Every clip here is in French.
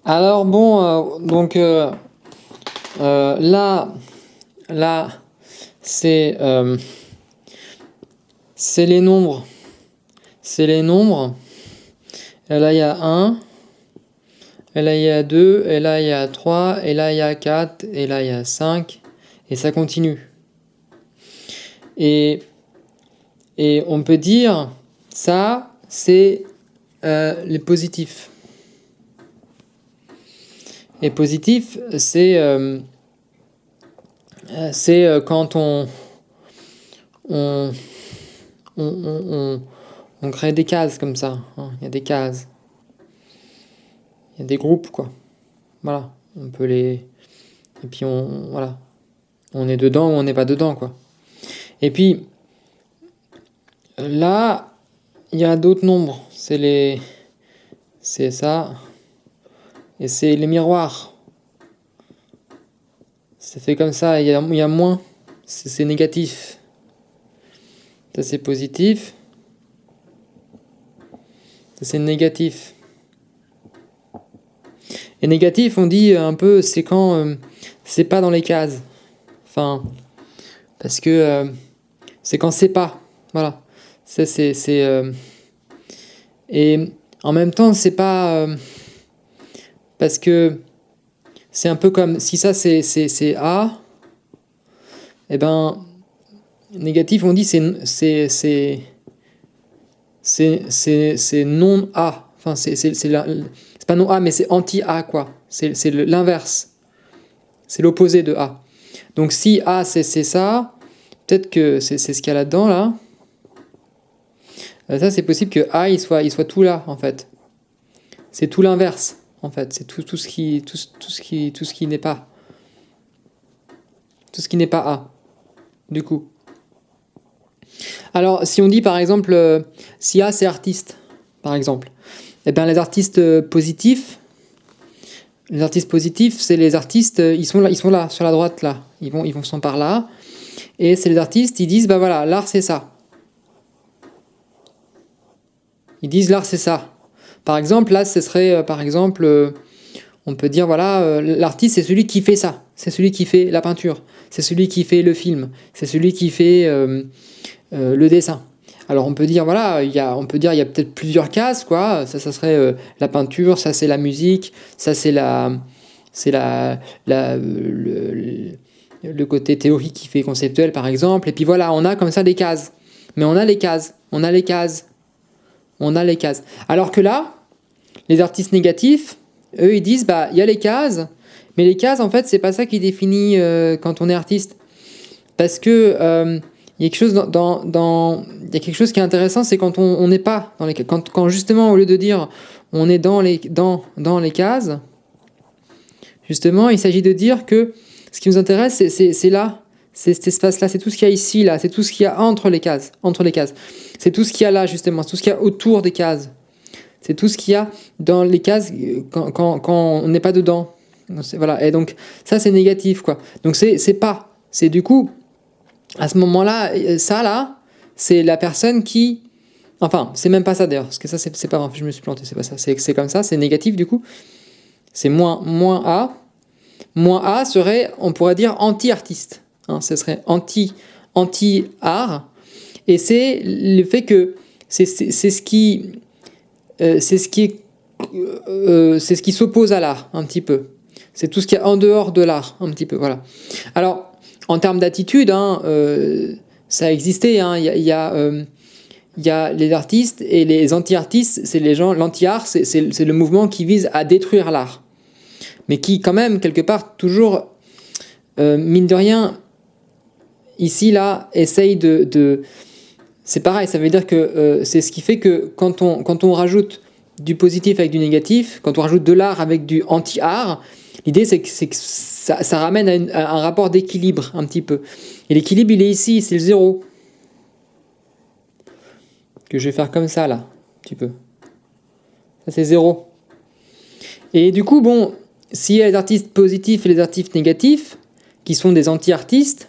Alors bon, là, c'est c'est les nombres. C'est les nombres. Et là, il y a 1. Et là, il y a 2. Et là, il y a 3. Et là, il y a 4. Et là, il y a 5. Et ça continue. Et, et on peut dire, ça, c'est les positifs. Et positif, c'est quand on, on, on crée des cases comme ça, hein. Il y a des cases. Il y a des groupes, quoi. Voilà. On peut les... Et puis, voilà. On est dedans ou on n'est pas dedans, quoi. Et puis, là, il y a d'autres nombres. C'est ça. Et c'est les miroirs. C'est fait comme ça. Il y a moins. C'est négatif. Ça, c'est positif. Ça, c'est négatif. Et négatif, on dit un peu, c'est quand c'est pas dans les cases. Enfin, parce que c'est quand c'est pas. Voilà. Et en même temps, c'est pas parce que c'est un peu comme si ça c'est A, et ben négatif, on dit c'est non A. Enfin, c'est pas non A, mais c'est anti-A, quoi. C'est l'inverse. C'est l'opposé de A. Donc si A c'est ça, peut-être que c'est ce qu'il y a là-dedans, là. Ça, c'est possible que A il soit tout là, en fait. C'est tout l'inverse, en fait. C'est tout ce qui n'est pas. Tout ce qui n'est pas A, du coup. Alors, si on dit par exemple, si A c'est artiste, par exemple, eh bien les artistes positifs, c'est les artistes, ils sont là, sur la droite là, ils sont par là, et c'est les artistes, ils disent bah voilà, l'art c'est ça. Ils disent l'art c'est ça. Par exemple, là, ce serait par exemple, on peut dire voilà, l'artiste c'est celui qui fait ça, c'est celui qui fait la peinture, c'est celui qui fait le film, c'est celui qui fait le dessin. Alors on peut dire voilà, il y a peut-être plusieurs cases, quoi. Ça serait la peinture, ça c'est la musique, ça c'est le côté théorique qui fait conceptuel, par exemple. Et puis voilà, on a comme ça des cases. Mais on a les cases, on a les cases. Alors que là, les artistes négatifs, eux, ils disent bah il y a les cases, mais les cases en fait c'est pas ça qui définit quand on est artiste, parce que il y a quelque chose il y a quelque chose qui est intéressant, c'est quand on n'est pas dans les quand justement au lieu de dire on est dans les cases, justement il s'agit de dire que ce qui nous intéresse c'est là, c'est cet espace là, c'est tout ce qu'il y a ici là, c'est tout ce qu'il y a entre les cases, c'est tout ce qu'il y a là justement, c'est tout ce qu'il y a autour des cases, c'est tout ce qu'il y a dans les cases quand on n'est pas dedans. Voilà, et donc ça c'est négatif, quoi. Donc c'est du coup à ce moment-là, ça là, c'est la personne qui... Enfin, c'est même pas ça d'ailleurs, parce que ça c'est pas... Je me suis planté, c'est pas ça. C'est comme ça, c'est négatif du coup. C'est moins A. Moins A serait, on pourrait dire, anti-artiste. Hein, ce serait anti-art. Et c'est le fait que c'est ce qui... c'est ce qui s'oppose à l'art, un petit peu. C'est tout ce qui est en dehors de l'art, un petit peu, voilà. Alors, en termes d'attitude, hein, ça a existé. Hein, il y a les artistes et les anti-artistes. C'est les gens. L'anti-art, c'est le mouvement qui vise à détruire l'art, mais qui, quand même, quelque part, toujours, mine de rien, ici, là, essaye de... C'est pareil, ça veut dire que c'est ce qui fait que quand on rajoute du positif avec du négatif, quand on rajoute de l'art avec du anti-art, l'idée c'est que ça ramène à un rapport d'équilibre un petit peu. Et l'équilibre il est ici, c'est le zéro. Que je vais faire comme ça là, un petit peu. Ça c'est zéro. Et du coup, bon, s'il y a les artistes positifs et les artistes négatifs, qui sont des anti-artistes,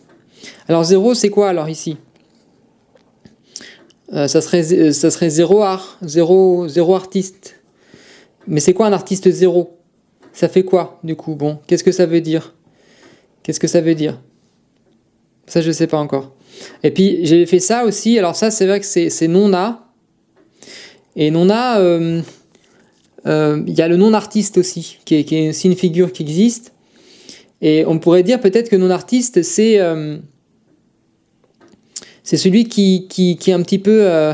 alors zéro c'est quoi alors ici ? Ça serait zéro art, zéro artiste. Mais c'est quoi un artiste zéro ? ça fait quoi du coup? Bon, qu'est-ce que ça veut dire? Qu'est-ce que ça veut dire? Ça, je sais pas encore. Et puis, j'ai fait ça aussi. Alors ça, c'est vrai que c'est non-A. Et non-A, il y a le non-artiste aussi, qui est aussi une figure qui existe. Et on pourrait dire peut-être que non-artiste, c'est celui qui est un petit peu,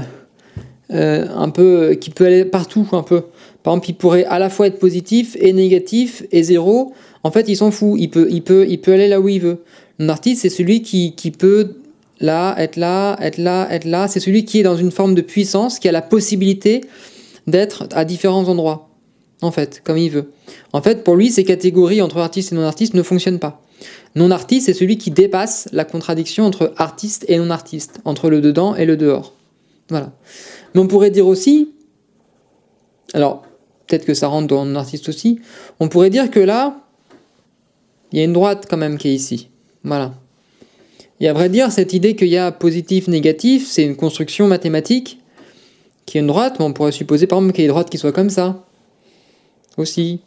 qui peut aller partout un peu. Par exemple, il pourrait à la fois être positif et négatif et zéro. En fait, il s'en fout. Il peut aller là où il veut. Non-artiste, c'est celui qui peut là, être là, être là, être là. C'est celui qui est dans une forme de puissance, qui a la possibilité d'être à différents endroits. En fait, comme il veut. En fait, pour lui, ces catégories entre artiste et non-artiste ne fonctionnent pas. Non-artiste, c'est celui qui dépasse la contradiction entre artiste et non-artiste, entre le dedans et le dehors. Voilà. Mais on pourrait dire aussi, alors peut-être que ça rentre dans non-artiste aussi, on pourrait dire que là, il y a une droite quand même qui est ici. Voilà. Et à vrai dire, cette idée qu'il y a positif, négatif, c'est une construction mathématique qui est une droite, mais on pourrait supposer par exemple qu'il y ait une droite qui soit comme ça. Aussi.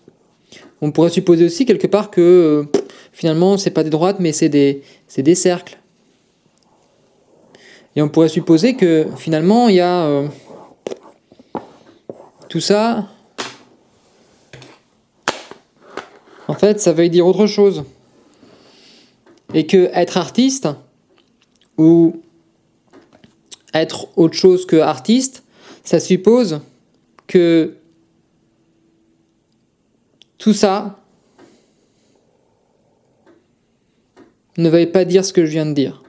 On pourrait supposer aussi quelque part que finalement c'est pas des droites mais c'est des cercles. Et on pourrait supposer que finalement il y a tout ça. En fait, ça veut dire autre chose. Et que être artiste ou être autre chose que artiste, ça suppose que tout ça ne veuille pas dire ce que je viens de dire.